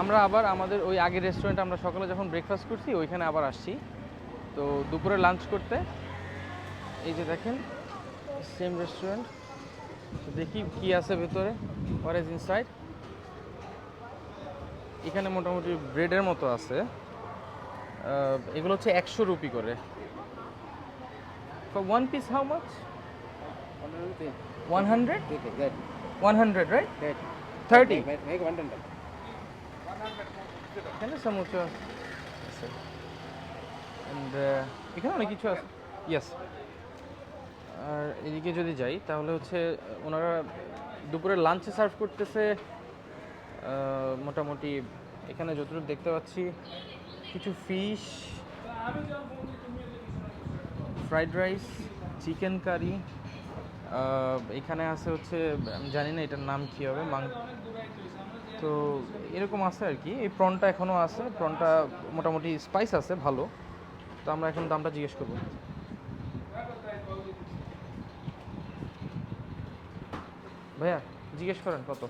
আমরা আবার আমাদের ওই আগের রেস্টুরেন্টে আমরা সকালে যখন ব্রেকফাস্ট করছি ওইখানে আবার আসছি। তো দুপুরে লাঞ্চ করতে এই যে দেখেন সেম রেস্টুরেন্ট। তো দেখি কি আছে ভেতরে, হোয়াট ইজ ইনসাইড। এখানে মোটামুটি ব্রেডের মতো আছে। এগুলো হচ্ছে 100 রুপি করে। For one piece how much? 100? 100, right? 30? এখানে সমুচা আছে। অ্যান্ড এখানে অনেক কিছু আছে। ইয়েস। আর এদিকে যদি যাই তাহলে হচ্ছে ওনারা দুপুরে লাঞ্চে সার্ভ করতেছে মোটামুটি এখানে যতটুকু দেখতে পাচ্ছি কিছু fish, fried rice, chicken curry. এখানে আছে হচ্ছে আমি জানি না এটার নাম কী হবে, তো এরকম আছে আর কি। এই প্রনটা এখনও আছে, প্রনটা মোটামুটি স্পাইস আছে ভালো। তো আমরা এখন দামটা জিজ্ঞেস করবো। ভাইয়া জিজ্ঞেস করেন কত।